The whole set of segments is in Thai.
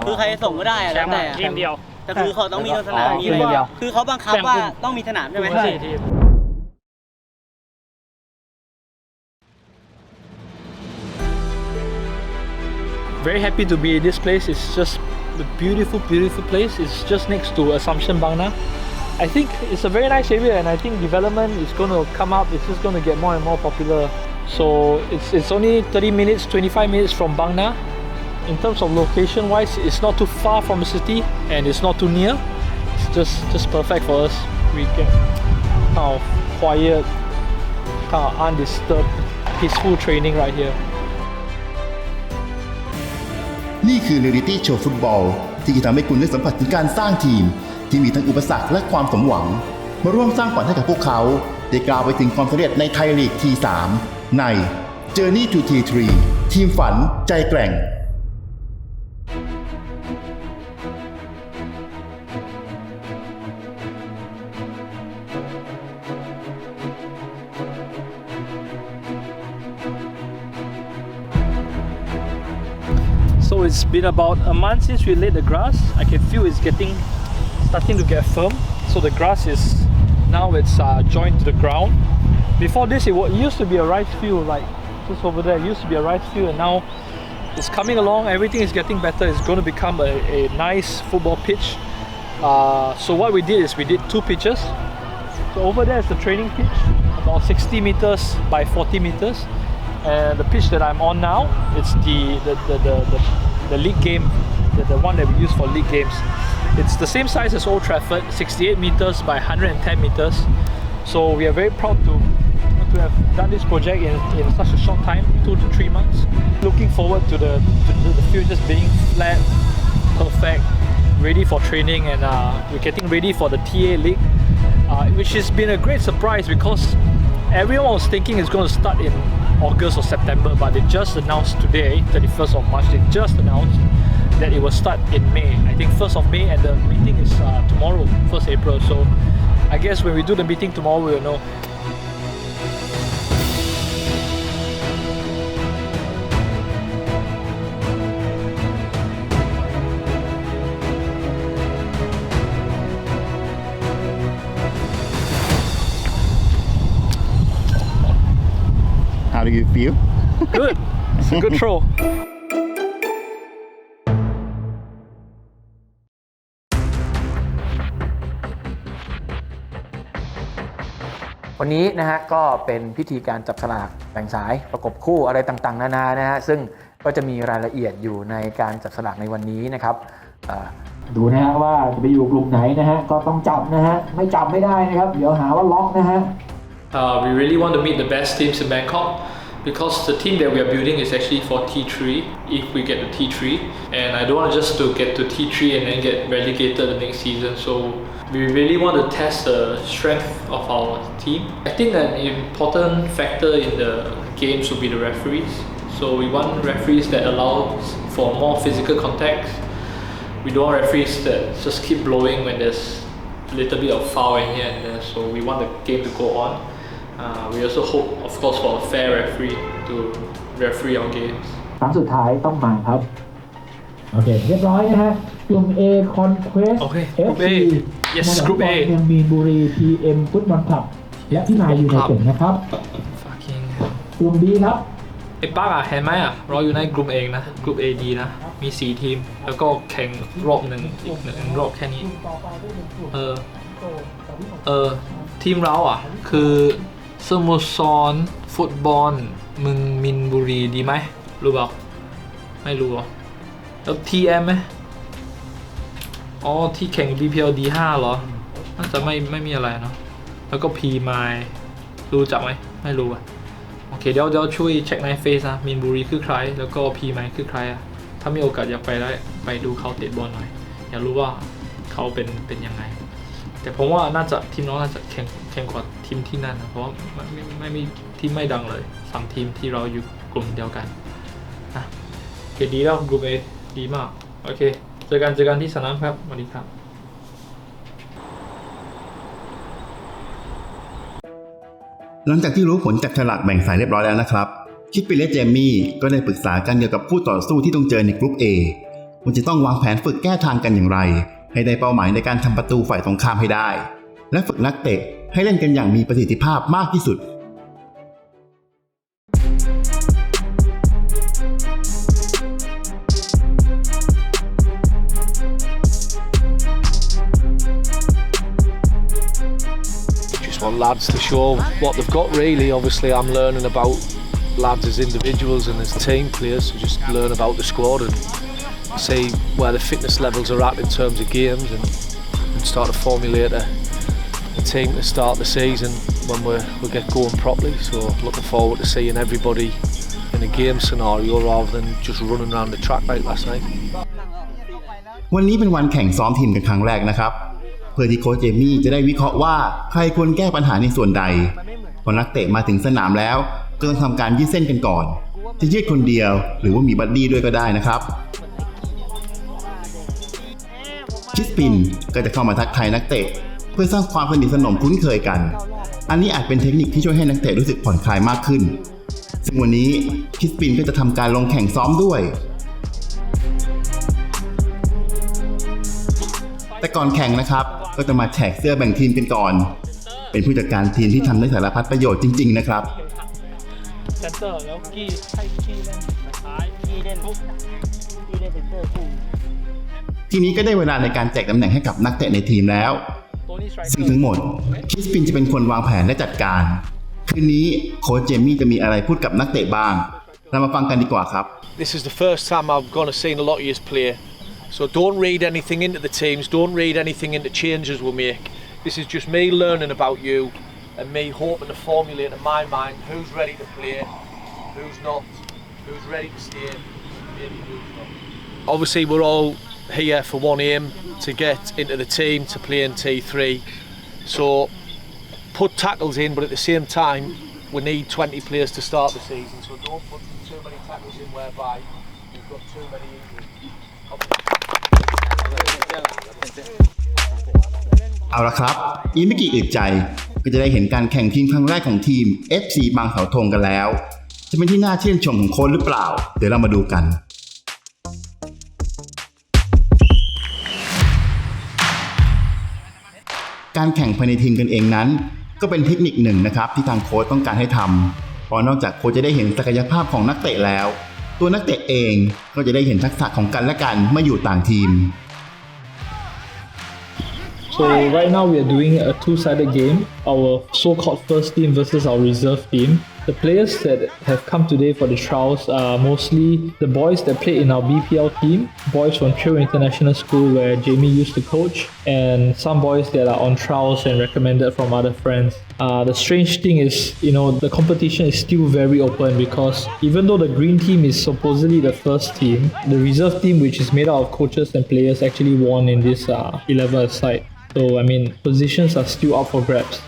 คือใครส่งก็ได้อะแล้วแต่ ทีมเดียว แต่คือเขาต้องมีสนามมีอะไรคือเขาบังคับว่าต้องมีสนามใช่ไหม ทีม Very happy to be in this place. It's just a beautiful place. It's just next to Assumption Bangna. I think it's a very nice area, and I think development is going to come up. It's just going to get more and more popular. So it's only 30 minutes, 25 minutes from Bangna. In terms of location-wise, it's not too far from the city, and it's not too near. It's just perfect for us. We get kind of quiet, kind of undisturbed, peaceful training right here. นี่คือเรียลลิตี้โชว์ฟุตบอลที่จะทำให้คุณได้สัมผัสถึงการสร้างทีมที่มีทั้งอุปสรรคและความสมหวังมาร่วมสร้างฝันให้กับพวกเขาได้กล่าวไปถึงความสำเร็จในไทยลีก T3 ใน Journey to T3 ทีมฝันใจแกร่งSo it's been about a month since we laid the grass. I can feel it's starting to get firm. So the grass is now it's joined to the ground. Before this, it used to be a rice field, like just over there. It used to be a rice field, and now it's coming along. Everything is getting better. It's going to become a nice football pitch. So what we did is we did 2 pitches. So over there is the training pitch, about 60 meters by 40 meters. And the pitch that I'm on now, it's the league game, the one that we use for league games. It's the same size as Old Trafford, 68 meters by 110 meters. So we are very proud to have done this project in such a short time, 2 to 3 months. Looking forward to the field just being flat, perfect, ready for training, and we're getting ready for the TA League, which has been a great surprise because everyone was thinking it's going to start in August or September, but they just announced today, 31st of March, they just announced that it will start in May. I think 1st of May, and the meeting is tomorrow, 1st April. So I guess when we do the meeting tomorrow, we will know. How do you feel? Good. It's a good throw. วันนี้นะฮะก็เป็นพิธีการจับฉลากแบ่งสายประกบคู่อะไรต่างๆนานานะฮะซึ่งก็จะมีรายละเอียดอยู่ในการจับฉลากในวันนี้นะครับดูนะฮะว่าจะไปอยู่กลุ่มไหนนะฮะก็ต้องจับนะฮะไม่จับไม่ได้นะครับเดี๋ยวหาว่าล็อกนะฮะWe really want to meet the best teams in Bangkok because the team that we are building is actually for T3 if we get to T3, and I don't want just to get to T3 and then get relegated the next season. So we really want to test the strength of our team. I think an important factor in the games will be the referees. So we want referees that allow for more physical contact. We don't want referees that just keep blowing when there's a little bit of foul in here and there. So we want the game to go on. We also hope, of course, for a fair referee to referee our games. ครั้งสุดท้ายต้องมาครับโอเคเรียบร้อยนะฮะกลุ่ม A Conquest Okay, FC Group A. Yes, Group A. เมืองมีนบุรี PM ฟุตบอลคลับและที่นายอยู่ในกลุ่มนะครับ Fucking กลุ่ม B ครับ ไอ้ปั๊กเห็นไหมเราอยู่ในกลุ่มเองนะกลุ่ม A D นะมี4ทีมแล้วก็แข่งรอบหนึ่งอีก1รอบแค่นี้ทีมเราคือสโมสรฟุตบอลเมืองมินบุรีดีไหมรู้เปล่าไม่รู้แล้ว TM ไหมอ๋อที่แข่ง BPL D5 เหรอน่าจะไม่มีอะไรเนาะแล้วก็ P Mile รู้จักไหมไม่รู้โอเคเดี๋ยวช่วยเช็คในเฟซนะมินบุรีคือใครแล้วก็ P Mile คือใครถ้ามีโอกาสอยากไปดูเขาเตะบอลหน่อยอยากรู้ว่าเขาเป็นยังไงแต่ผมว่าน่าจะทีมน้องน่าจะแข่งกว่าทีมที่นั่นนะเพราะว่าไม่มีทีมไม่ดังเลย3ทีมที่เราอยู่กลุ่มเดียวกันนะโอเคดีแล้วกลุ่ม A ดีมากโอเคเจอกันที่สนามครับสวัสดีครับ หลังจากที่รู้ผลจับฉลากแบ่งสายเรียบร้อยแล้วนะครับคิดไปและเจมี่ก็ได้ปรึกษากันเกี่ยวกับคู่ต่อสู้ที่ต้องเจอในกลุ่ม A มันจะต้องวางแผนฝึกแก้ทางกันอย่างไรให้ได้เป้าหมายในการทำประตูฝ่ายตรงข้ามให้ได้และฝึกนักเตะให้เล่นกันอย่างมีประสิทธิภาพมากที่สุดWant lads to show what they've got really. Obviously I'm learning about lads as individuals and as team players, so just learn about the squad and see where the fitness levels are at in terms of games and start to formulate a team to start the season when we get going properly. So looking forward to seeing everybody in a game scenario rather than just running around the track like last night. วันนี้เป็นวันแข่งซ้อมทีมกันครั้งแรกนะครับเพื่อที่โค้ชเจมี่จะได้วิเคราะห์ว่าใครควรแก้ปัญหาในส่วนใดพอนักเตะมาถึงสนามแล้วก็ต้องทำการยืดเส้นกันก่อนจะยืดคนเดียวหรือว่ามีบัดดี้ด้วยก็ได้นะครับคริสปินก็จะเข้ามาทักทายนักเตะเพื่อสร้างความสนิทสนมคุ้นเคยกันอันนี้อาจเป็นเทคนิคที่ช่วยให้นักเตะรู้สึกผ่อนคลายมากขึ้นซึ่งวันนี้คริสปินก็จะทำการลงแข่งซ้อมด้วยแต่ก่อนแข่งนะครับก็จะมาแจกเสื้อแบ่งทีมกันก่อนเป็นผู้จัดการทีมที่ทำได้สารพัดประโยชน์จริงๆนะครับเซนเตอร์แล้วกี้ให้กี้เล่นท้ายกี้เล่นเซนเตอร์คู่ทีนี้ก็ได้เวลาในการแจกตำแหน่งให้กับนักเตะในทีมแล้วซึ่งทั้งหมดคริสปินจะเป็นคนวางแผนและจัดการคืนนี้โค้ชเจมี่จะมีอะไรพูดกับนักเตะบ้างเรามาฟังกันดีกว่าครับ This is the first time I've gonna seen a lot of you play. So don't read anything into the teams, don't read anything into changes we make. This is just me learning about you and me hoping to formulate in my mind who's ready to play, who's not, who's ready to stay, maybe who's not. Obviously we're all here for one aim, to get into the team to play in T3. So put tackles in, but at the same time we need 20 players to start the season. So don't put too many tackles in whereby you've got too many injuries. เอาละครับอีกไม่กี่อึดใจก็จะได้เห็นการแข่งทีมครั้งแรกของทีม FC บางเสาธงกันแล้วจะเป็นที่น่าชื่นชมของโค้ชหรือเปล่าเดี๋ยวเรามาดูกันการแข่งภายในทีมกันเองนั้นก็เป็นเทคนิคหนึ่งนะครับที่ทางโค้ชต้องการให้ทำเพราะนอกจากโค้ชจะได้เห็นศักยภาพของนักเตะแล้วตัวนักเตะเองก็จะได้เห็นทักษะของกันและกันเมื่ออยู่ต่างทีมSo right now we are doing a two-sided game, our so-called first team versus our reserve team. The players that have come today for the trials are mostly the boys that played in our BPL team, boys from Trail International School where Jamie used to coach, and some boys that are on trials and recommended from other friends. The strange thing is, the competition is still very open because even though the green team is supposedly the first team, the reserve team, which is made out of coaches and players, actually won in this 11-a-side. So, positions are still up for grabs.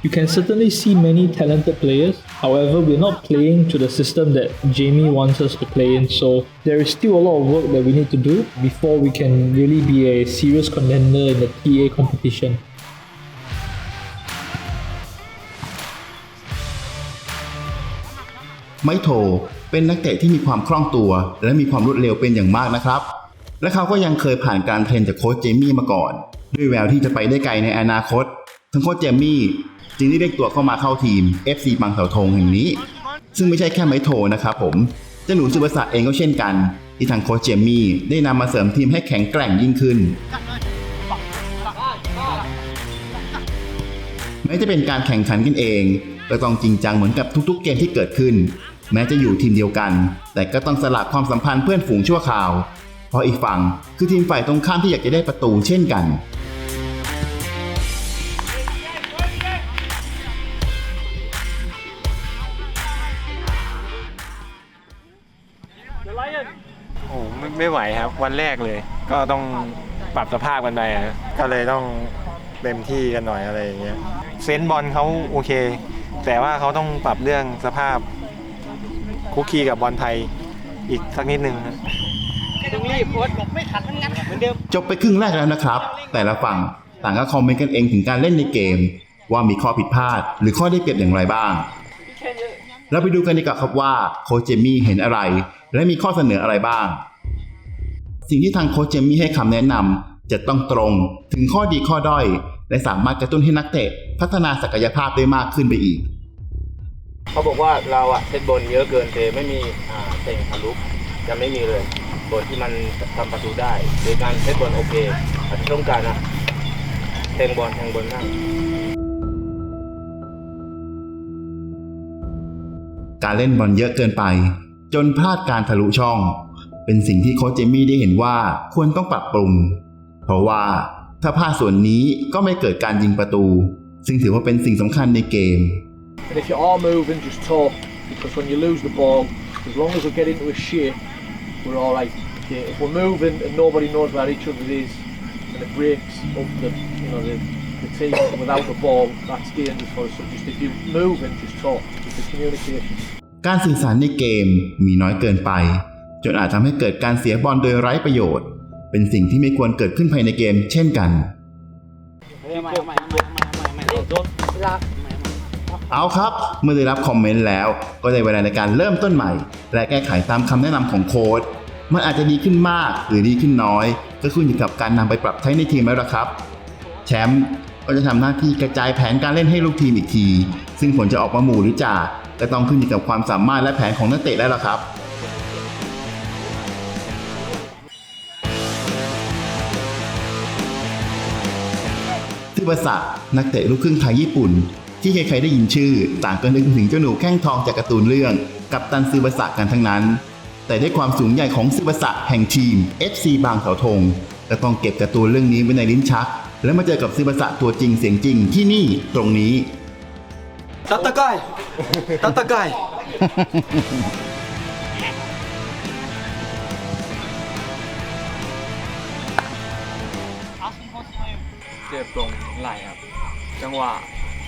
You can certainly see many talented players. However, we're not playing to the system that Jamie wants us to play in. So, there is still a lot of work that we need to do before we can really be a serious contender in the TA competition. ไมโทเป็นนักเตะที่มีความคล่องตัวและมีความรวดเร็วเป็นอย่างมากนะครับและเขาก็ยังเคยผ่านการเทรนจากโค้ชเจมี่มาก่อนด้วยแววที่จะไปได้ไกลในอนาคตทั้งโค้ชเจมี่จึงได้เรียกตัวเข้ามาเข้าทีม FC บางเสาธงแห่งนี้ซึ่งไม่ใช่แค่ไมโทนะครับผมเจ้าหนูสุภศักดิ์เองก็เช่นกันที่ทางโค้ชเจมี่ได้นำมาเสริมทีมให้แข็งแกร่งยิ่งขึ้นแม้จะเป็นการแข่งขันกันเองก็ต้องจริงจังเหมือนกับทุกๆเกมที่เกิดขึ้นแม้จะอยู่ทีมเดียวกันแต่ก็ต้องสละความสัมพันธ์เพื่อนฝูงชั่วคราวเพราะอีกฝั่งคือทีมฝ่ายตรงข้ามที่อยากจะได้ประตูเช่นกันโอ้ไม่ไหวครับวันแรกเลยก็ต้องปรับสภาพกันไปก็เลยต้องเต็มที่กันหน่อยอะไรอย่างเงี้ยเซนส์บอลเขาโอเคแต่ว่าเขาต้องปรับเรื่องสภาพคุกคีกับบอลไทยอีกสักนิดนึงต้องรีบโค้ชบอกไม่ทันทั้งนั้นเหมือนเดิมจบไปครึ่งแรกแล้วนะครับแต่ละฝั่งต่างก็คอมเมนต์กันเองถึงการเล่นในเกมว่ามีข้อผิดพลาดหรือข้อได้เปรียบอย่างไรบ้างเราไปดูกันดีกว่าครับว่าโค้ชเจมี่เห็นอะไรและมีข้อเสนออะไรบ้าง สิ่งที่ทางโค้ชเจมี่ให้คำแนะนำจะต้องตรงถึงข้อดีข้อด้อยและสามารถกระตุ้นให้นักเตะพัฒนาศักยภาพได้มากขึ้นไปอีก เขาบอกว่าเราเซตบอลเยอะเกินแต่ไม่มีเตะทะลุจะไม่มีเลยบอลที่มันทำประตูได้โดยการเซตบอลโอเคอาจจะต้องการแทงบอลนั่ง การเล่นบอลเยอะเกินไปจนพลาดการทะลุช่องเป็นสิ่งที่โค้ชเจมี่ได้เห็นว่าควรต้องปรับปรุงเพราะว่าถ้าพลาดส่วนนี้ก็ไม่เกิดการยิงประตูซึ่งถือว่าเป็นสิ่งสำคัญในเกม And if you are moving, just talk, because when you lose the ball, as long as we get into a shape, we're all right. Okay, if we're moving and nobody knows where each other is, and it breaks up the team without the ball, that's dangerous for us. So just if you're moving, just talk. Just the communication. การสื่อสารในเกมมีน้อยเกินไปจนอาจทำให้เกิดการเสียบอลโดยไร้ประโยชน์เป็นสิ่งที่ไม่ควรเกิดขึ้นภายในเกมเช่นกันเอาครับเมื่อได้รับคอมเมนต์แล้วก็ได้เวลาในการเริ่มต้นใหม่และแก้ไขตามคำแนะนำของโค้ชมันอาจจะดีขึ้นมากหรือดีขึ้นน้อยก็ขึ้นอยู่กับการนำไปปรับใช้ในทีมแล้วล่ะครับแชมป์ก็จะทำหน้าที่กระจายแผนการเล่นให้ลูกทีมอีกทีซึ่งผลจะออกมาหมู่หรือจ่าก็ต้องขึ้นอยู่กับความสามารถและแผนของนักเตะแล้วล่ะครับซึบาสะนักเตะลูกครึ่งไทยญี่ปุ่นที่ใครๆได้ยินชื่อต่างก็นึกถึงเจ้าหนูแข้งทองจากการ์ตูนเรื่องกัปตันซึบาสะกันทั้งนั้นแต่ด้วยความสูงใหญ่ของซึบาสะแห่งทีม FC บางเสาธงก็ต้องเก็บการ์ตูนเรื่องนี้ไว้ในลิ้นชักแล้วมาเจอกับซึบาสะตัวจริงเสียงจริงที่นี่ตรงนี้ตัตะไก่ตัตะไก่เจ็บตรงไหล่ครับจังหวะ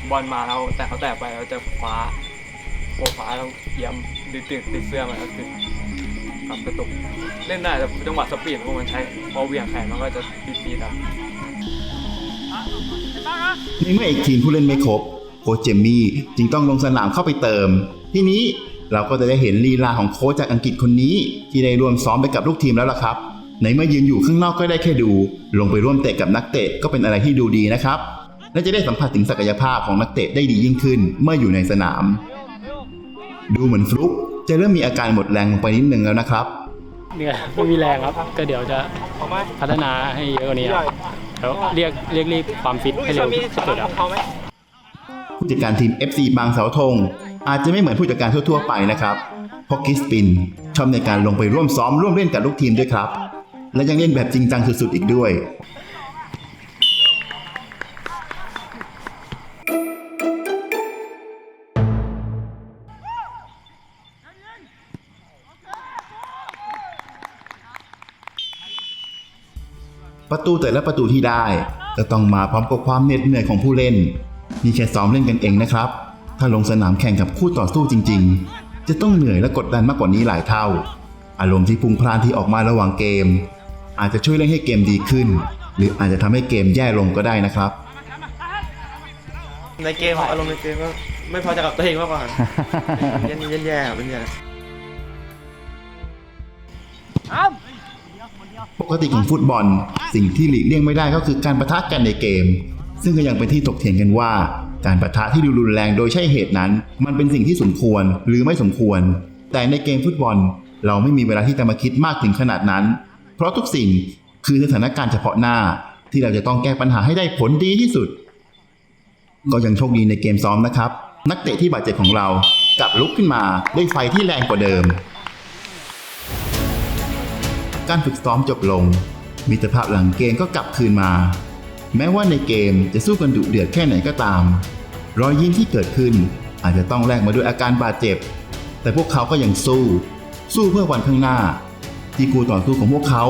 บอลมาแล้วแต่เขาแตะไปแล้วจะคว้าแล้วเยี่ยมติดเสื้อมันก็คือกับกระตุกเล่นได้แต่จังหวะสปีดพวกมันใช้พอเหวี่ยงแขนมันก็จะปีดในเมื่ออีกทีมผู้เล่นไม่ครบโค้ชเจมี่จึงต้องลงสนามเข้าไปเติมทีนี้เราก็จะได้เห็นลีลาของโค้ชจากอังกฤษคนนี้ที่ได้ร่วมซ้อมไปกับลูกทีมแล้วล่ะครับในเมื่อยืนอยู่ข้างนอกก็ได้แค่ดูลงไปร่วมเตะกับนักเตะก็เป็นอะไรที่ดูดีนะครับและจะได้สัมผัสถึงศักยภาพของนักเตะได้ดียิ่งขึ้นเมื่ออยู่ในสนามดูเหมือนฟลุ๊กจะเริ่มมีอาการหมดแรงลงไปนิดนึงแล้วนะครับเนี่ยไม่มีแรงครับก็เดี๋ยวจะพัฒนาให้เยอะกว่านี้ครับแล้วเรียกความฟิตให้เร็วที่สุดครับผู้จัดการทีม FC บางเสาธงอาจจะไม่เหมือนผู้จัดการทั่วๆไปนะครับเพราะคริสปินชอบในการลงไปร่วมซ้อมร่วมเล่นกับลูกทีมด้วยครับและยังเล่นแบบจริงจังสุดๆอีกด้วยประตูแต่ละประตูที่ได้ก็ต้องมาพร้อมกับความเหน็ดเหนื่อยของผู้เล่นนี่แค่ซ้อมเล่นกันเองนะครับถ้าลงสนามแข่งกับคู่ต่อสู้จริงๆจะต้องเหนื่อยและกดดันมากกว่านี้หลายเท่าอารมณ์ที่พุ่งพล่านที่ออกมาระหว่างเกมอาจจะช่วยเล่นให้เกมดีขึ้นหรืออาจจะทำให้เกมแย่ลงก็ได้นะครับในเกมอารมณ์ในเกมก็ไม่พอใจกับตัวเองมากกว่าแย่เป็นอย่างปกติของฟุตบอลสิ่งที่หลีกเลี่ยงไม่ได้ก็คือการปะทะกันในเกมซึ่งก็ยังเป็นที่ถกเถียงกันว่าการปะทะที่ดูรุนแรงโดยใช่เหตุนั้นมันเป็นสิ่งที่สมควรหรือไม่สมควรแต่ในเกมฟุตบอลเราไม่มีเวลาที่จะมาคิดมากถึงขนาดนั้นเพราะทุกสิ่งคือสถานการณ์เฉพาะหน้าที่เราจะต้องแก้ปัญหาให้ได้ผลดีที่สุดก็ยังโชคดีในเกมซ้อมนะครับนักเตะที่บาดเจ็บของเรากลับลุกขึ้นมาด้วยไฟที่แรงกว่าเดิมการฝึกซ้อมจบลงมิตรภาพหลังเกมก็กลับคืนมาแม้ว่าในเกมจะสู้กันดุเดือดแค่ไหนก็ตามรอยยิ้มที่เกิดขึ้นอาจจะต้องแลกมาด้วยอาการบาดเจ็บแต่พวกเขาก็ยังสู้เพื่อวันข้างหน้าที่คู่ต่อสู้ของพวกเขา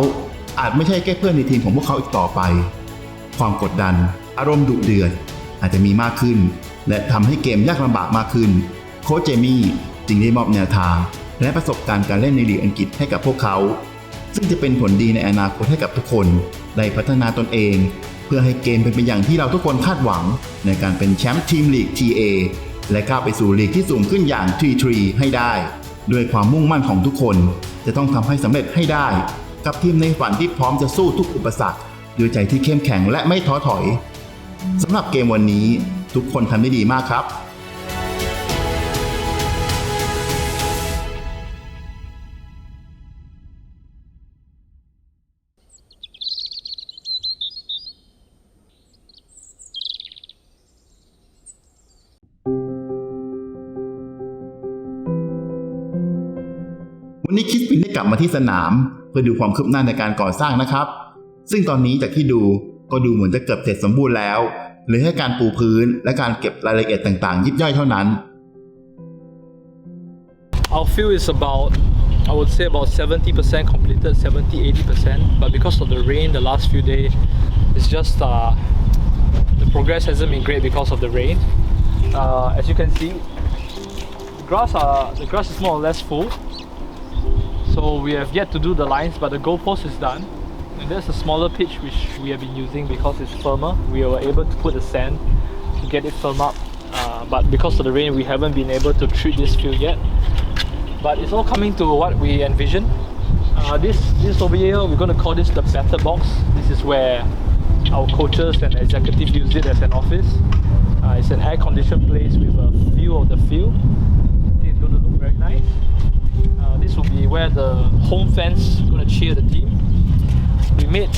อาจไม่ใช่แค่เพื่อนในทีมของพวกเขาอีกต่อไปความกดดันอารมณ์ดุเดือดอาจจะมีมากขึ้นและทำให้เกมยากลำบากมากขึ้นโค้ชเจมี่จึงได้มอบแนวทางและประสบการณ์การเล่นในลีกอังกฤษให้กับพวกเขาซึ่งจะเป็นผลดีในอนาคตให้กับทุกคนได้พัฒนาตนเองเพื่อให้เกมเป็นไปอย่างที่เราทุกคนคาดหวังในการเป็นแชมป์ทีมลีก TA และก้าวไปสู่ลีกที่สูงขึ้นอย่าง T3 ให้ได้ด้วยความมุ่งมั่นของทุกคนจะต้องทำให้สำเร็จให้ได้ กับทีมในฝันที่พร้อมจะสู้ทุกอุปสรรคด้วยใจที่เข้มแข็งและไม่ท้อถอยสำหรับเกมวันนี้ทุกคนทำได้ดีมากครับ วันนี้คิสปินได้กลับมาที่สนามเพื่อดูความคืบหน้าในการก่อสร้างนะครับ ซึ่งตอนนี้จากที่ดูก็ดูเหมือนจะเกือบเสร็จสมบูรณ์แล้วเหลือแค่การปูพื้นและการเก็บรายละเอียดต่างๆยิบย่อยเท่านั้น Our field is about, I would say about 70% completed, 70-80%. But because of the rain the last few days, it's just the progress hasn't been great because of the rain. As you can see, the grass is more or less full. So we have yet to do the lines, but the goalpost is done. And there's a smaller pitch which we have been using because it's firmer. We were able to put the sand to get it firm up. But because of the rain, we haven't been able to treat this field yet. But it's all coming to what we envisioned. This over here, we're going to call this the batter box. This is where our coaches and executives use it as an office. It's an air-conditioned place with a view of the field. I think it's going to look very nice. This will be where the home fans are going to cheer the team.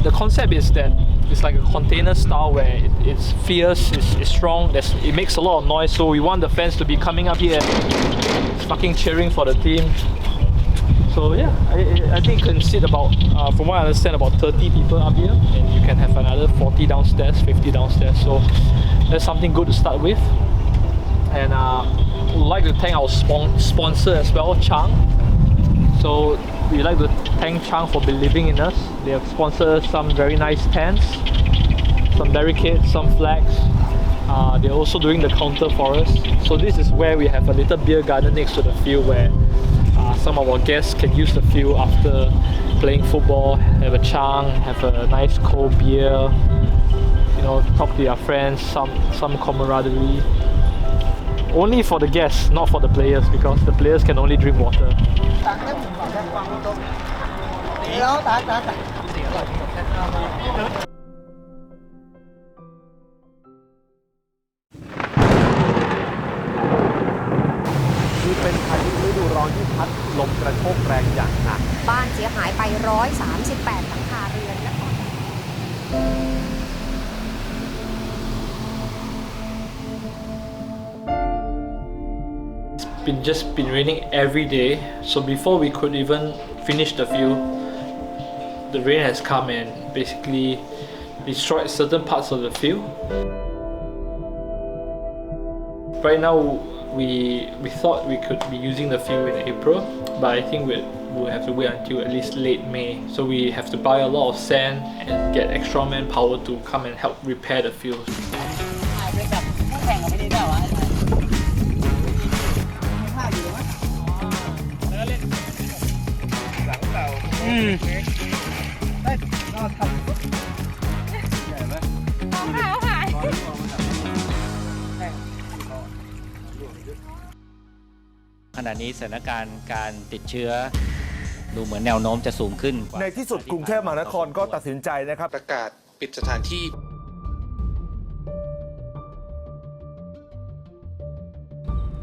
The concept is that it's like a container style where it's fierce, it's strong, it makes a lot of noise, so we want the fans to be coming up here and fucking cheering for the team. So yeah, I think you can sit about, from what I understand, about 30 people up here, and you can have another 40 downstairs, 50 downstairs, so that's something good to start with. And we'd like to thank our sponsor as well, Chang. So we'd like to thank Chang for believing in us. They have sponsored some very nice tents, some barricades, some flags. They're also doing the counter for us. So this is where we have a little beer garden next to the field where some of our guests can use the field after playing football, have a chang, have a nice cold beer, talk to your friends, some camaraderie. Only for the guests, not for the players, because the players can only drink water. คือเป็นพายุฤดูร้อนที่พัดลมกระโชกแรงอย่างหนักบ้านเสียหายไป138หลังคาเรือนและJust been raining every day, so before we could even finish the field, the rain has come and basically destroyed certain parts of the field. Right now we thought we could be using the field in April, but I think we'll have to wait until at least late May. So we have to buy a lot of sand and get extra manpower to come and help repair the field. .ขณะนี้สถานการณ์การติดเชื้อดูเหมือนแนวโน้มจะสูงขึ้นในที่สุดกรุงเทพมหานครก็ตัดสินใจนะครับประกาศปิดสถานที่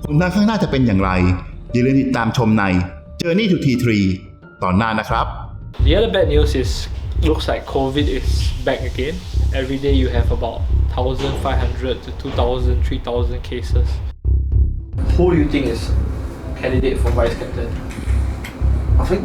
ผลทางข้างหน้าจะเป็นอย่างไรอย่าลืมติดตามชมใน Journey to T3 ตอนหน้านะครับ The other bad news is looks like COVID is back again. Every day you have about 1,500 to 2,000, 3,000 cases. Who do you think is candidate for vice captain? I think